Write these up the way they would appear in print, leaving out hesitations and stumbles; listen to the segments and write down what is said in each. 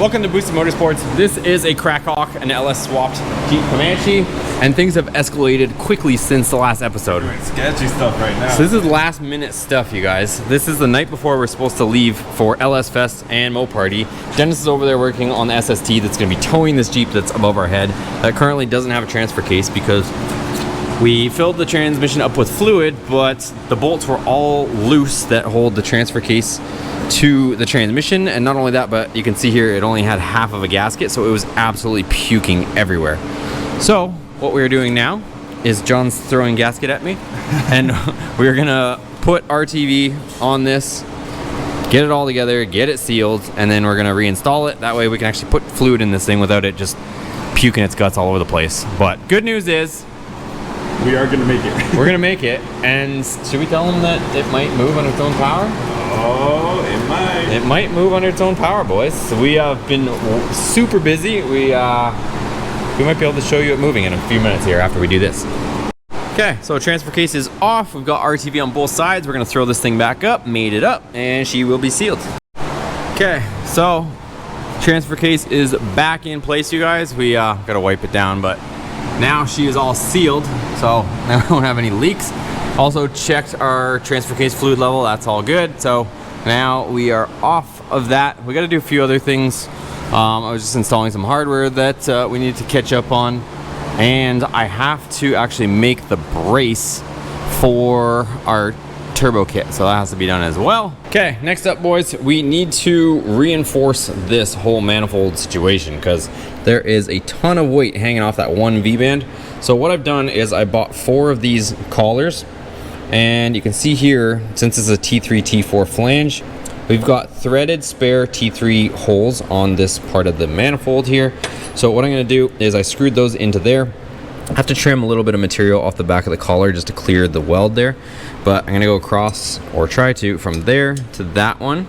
Welcome to Boosted Motorsports. This is a Crackhawk, an LS swapped Jeep Comanche, and things have escalated quickly since the last episode. Sketchy stuff right now. So this is last minute stuff, you guys. This is the night before we're supposed to leave for LS Fest and Mo Party. Dennis is over there working on the SST that's going to be towing this Jeep that's above our head that currently doesn't have a transfer case because we filled the transmission up with fluid, but the bolts were all loose that hold the transfer case to the transmission. And not only that, but you can see here it only had half of a gasket, so it was absolutely puking everywhere. So what we're doing now is John's throwing gasket at me and we're gonna put RTV on this, get it all together, get it sealed, and then we're gonna reinstall it. That way we can actually put fluid in this thing without it just puking its guts all over the place. But good news is we are gonna make it. we're gonna make it. And should we tell them that it might move on its own power? Oh, it might. It might move on its own power, boys. So we have been super busy. We might be able to show you it moving in a few minutes here after we do this. Okay, so transfer case is off. We've got RTV on both sides. We're gonna throw this thing back up, made it up, and she will be sealed. Okay, so transfer case is back in place, you guys. We gotta wipe it down, but now she is all sealed, so now we don't have any leaks. Also checked our transfer case fluid level, that's all good. So now we are off of that. We got to do a few other things. I was just installing some hardware that we need to catch up on, and I have to actually make the brace for our turbo kit, so that has to be done as well. Okay, next up, boys, we need to reinforce this whole manifold situation because there is a ton of weight hanging off that one V-band. So what I've done is I bought 4 of these collars, and you can see here, since it's a T3 T4 flange, we've got threaded spare T3 holes on this part of the manifold here. So what I'm going to do is I screwed those into there. I have to trim a little bit of material off the back of the collar just to clear the weld there, but I'm going to go across, or try to, from there to that one.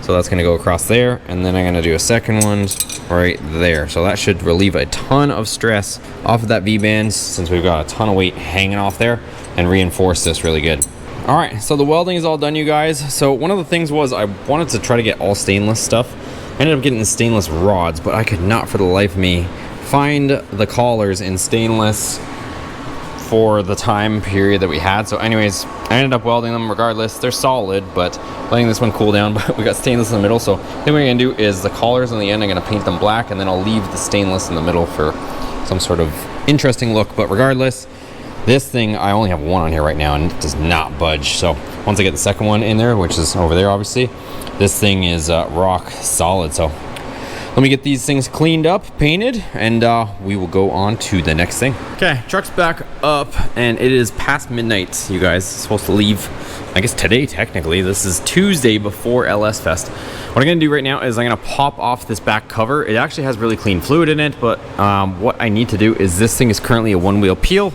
So that's going to go across there, and then I'm going to do a second one right there. So that should relieve a ton of stress off of that V-band since we've got a ton of weight hanging off there, and reinforce this really good. All right, so the welding is all done, you guys. So one of the things was I wanted to try to get all stainless stuff. I ended up getting the stainless rods, but I could not for the life of me find the collars in stainless for the time period that we had. So anyways, I ended up welding them regardless. They're solid, but letting this one cool down. But we got stainless in the middle, so I think what we're gonna do is the collars on the end, I'm gonna paint them black, and then I'll leave the stainless in the middle for some sort of interesting look. But regardless, this thing, I only have one on here right now and it does not budge. So once I get the second one in there, which is over there obviously, this thing is rock solid. So let me get these things cleaned up, painted, and we will go on to the next thing. Okay, truck's back up, and it is past midnight, you guys. It's supposed to leave, I guess today technically. This is Tuesday before LS Fest. What I'm gonna do right now is I'm gonna pop off this back cover. It actually has really clean fluid in it, but what I need to do is this thing is currently a one-wheel peel,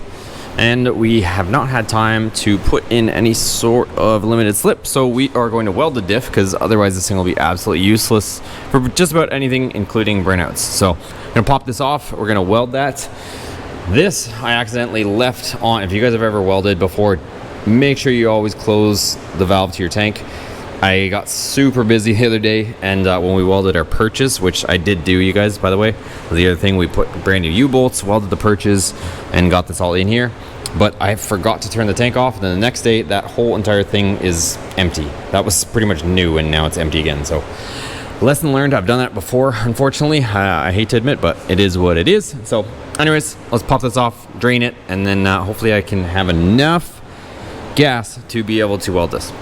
and we have not had time to put in any sort of limited slip, so we are going to weld the diff because otherwise this thing will be absolutely useless for just about anything, including burnouts. So I'm gonna pop this off, we're gonna weld that. This I accidentally left on. If you guys have ever welded before, make sure you always close the valve to your tank. I got super busy the other day, and when we welded our perches, which I did do, you guys, by the way, the other thing, we put brand new U-bolts, welded the perches, and got this all in here. But I forgot to turn the tank off, and then the next day, that whole entire thing is empty. That was pretty much new, and now it's empty again. So, lesson learned. I've done that before, unfortunately. I hate to admit, but it is what it is. So, anyways, let's pop this off, drain it, and then hopefully I can have enough gas to be able to weld this.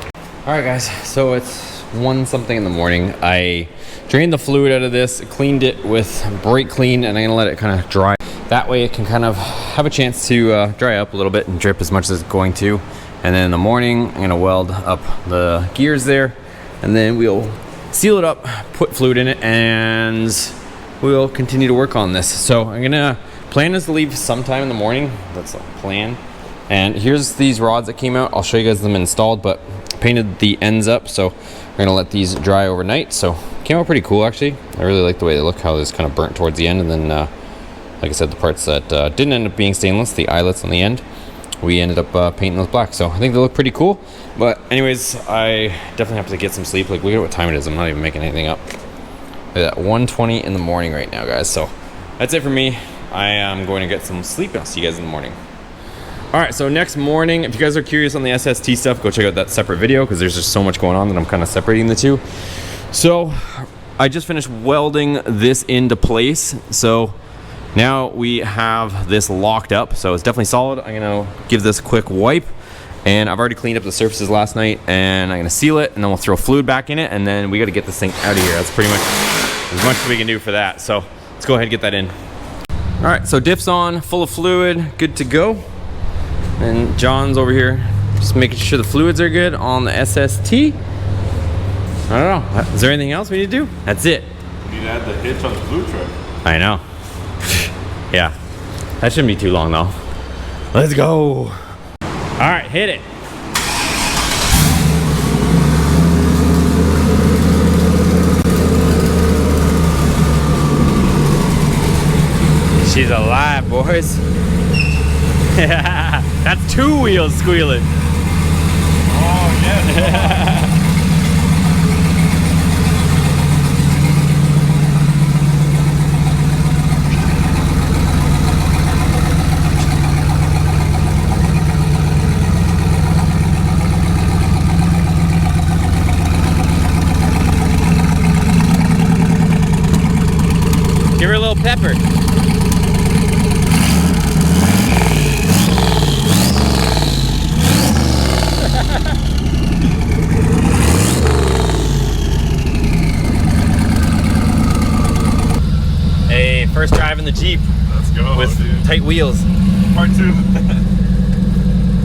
All right, guys, so it's 1 something in the morning. I drained the fluid out of this, cleaned it with brake clean, and I'm gonna let it kind of dry. That way it can kind of have a chance to dry up a little bit and drip as much as it's going to. And then in the morning, I'm gonna weld up the gears there, and then we'll seal it up, put fluid in it, and we'll continue to work on this. So I'm gonna, plan is to leave sometime in the morning. That's the plan. And here's these rods that came out. I'll show you guys them installed, but painted the ends up, so we're gonna let these dry overnight. So came out pretty cool, actually. I really like the way they look, how this kind of burnt towards the end, and then like I said, the parts that didn't end up being stainless, the eyelets on the end, we ended up painting those black. So I think they look pretty cool. But anyways, I definitely have to get some sleep. Like, look at what time it is. I'm not even making anything up. at 1:20 in the morning right now, guys. So that's it for me. I am going to get some sleep, and I'll see you guys in the morning. All right, so next morning, if you guys are curious on the SST stuff, go check out that separate video because there's just so much going on that I'm kind of separating the two. So I just finished welding this into place. So now we have this locked up. So it's definitely solid. I'm gonna give this a quick wipe, and I've already cleaned up the surfaces last night, and I'm gonna seal it, and then we'll throw fluid back in it, and then we gotta get this thing out of here. That's pretty much as we can do for that. So let's go ahead and get that in. All right, so diff's on, full of fluid, good to go. And John's over here just making sure the fluids are good on the SST. I don't know. Is there anything else we need to do? That's it. You need to add the hitch on the blue truck. I know. Yeah. That shouldn't be too long though. Let's go. All right, hit it. She's alive, boys. That's 2 wheels squealing. Oh, yeah. Give her a little pepper. Hey, first drive in the Jeep. Let's go, with dude. tight wheels. Part 2.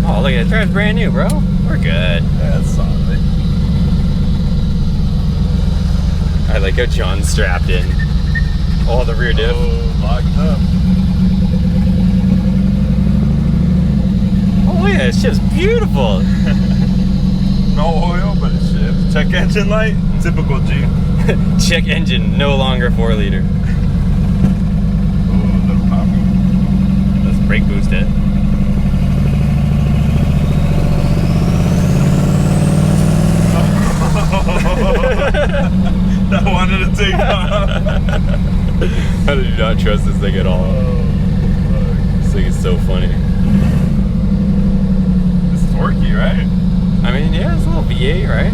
Oh, look at it. It drives brand new, bro. We're good. That's solid. I like how John's strapped in. Oh, the rear diff. Oh, locked up. Oh, look at it. This shit's beautiful. No oil, but it shifts. Check engine light. Typical Jeep. Check engine, no longer 4 liter. Oh, little poppy. Let's brake boost it. I wanted to take off. How did you not trust this thing at all? This thing is so funny. It's torquey, right? I mean, yeah, it's a little V8, right?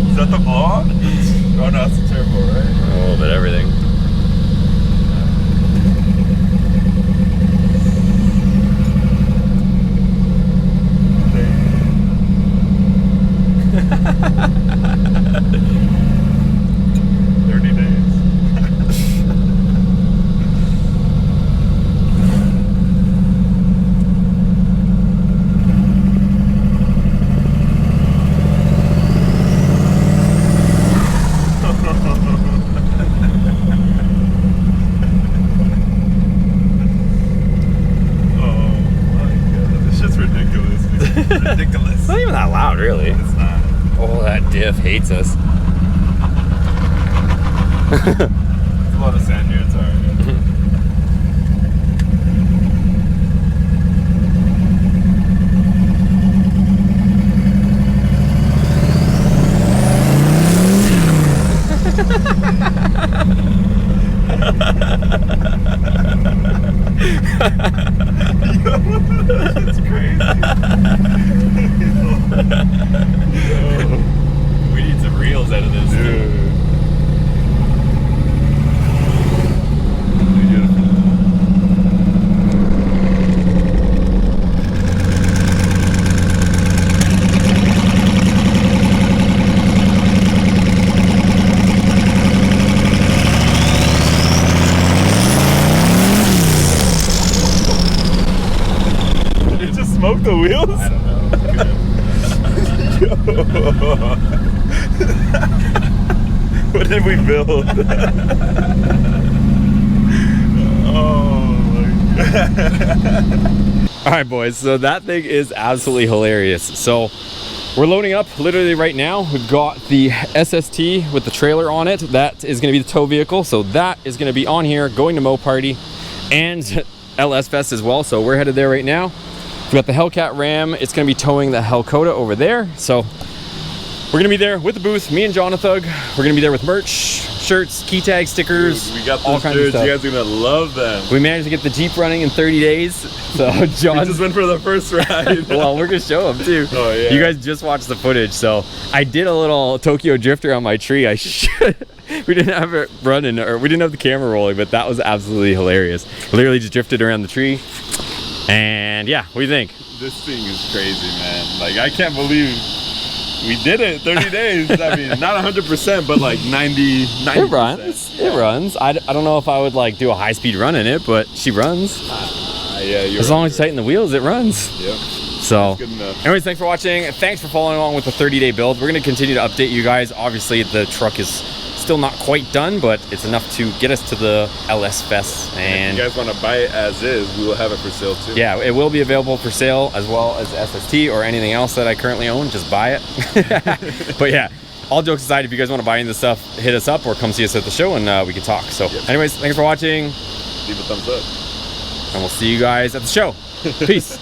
Is that the blow-off? Oh no, it's a turbo, right? A little bit everything. Ridiculous. It's not even that loud, really. It's not. Oh, that diff hates us. There's a lot of sand here, it's alright. It's crazy. We need some reels out of this, dude. It just smoked the wheels? I don't know. What did we build? Oh my god. All right, boys, so that thing is absolutely hilarious. So we're loading up literally right now. We've got the SST with the trailer on it. That is going to be the tow vehicle. So that is going to be on here going to Mo Party and LS Fest as well. So we're headed there right now. We got the Hellcat Ram. It's going to be towing the Hellcota over there. So we're going to be there with the booth, me and Jonathug. We're going to be there with merch, shirts, key tags, stickers, Dude, we got all those kinds of shirts. stuff. You guys are gonna love them. We managed to get the Jeep running in 30 days. So We John just went for the first ride. well, we're gonna show them too. Oh, yeah. You guys just watched the footage. So I did a little Tokyo drifter on my tree. I should. We didn't have it running, or we didn't have the camera rolling, but that was absolutely hilarious. Literally just drifted around the tree. And yeah, what do you think? This thing is crazy, man. Like, I can't believe we did it 30 days. I mean, not 100%, but like 90. It runs. It runs. I don't know if I would like do a high-speed run in it, but she runs. Yeah, you're As long as you tighten the wheels, it runs. Yep. So, Good enough. anyways, thanks for watching. Thanks for following along with the 30-day build. We're going to continue to update you guys. Obviously, the truck is still not quite done, but it's enough to get us to the LS Fest. And If you guys want to buy it as is, we will have it for sale too. yeah, it will be available for sale, as well as SST or anything else that I currently own. Just buy it. But yeah, all jokes aside, if you guys want to buy any of this stuff, hit us up or come see us at the show and we can talk. So anyways, thanks for watching, Leave a thumbs up. and we'll see you guys at the show. Peace.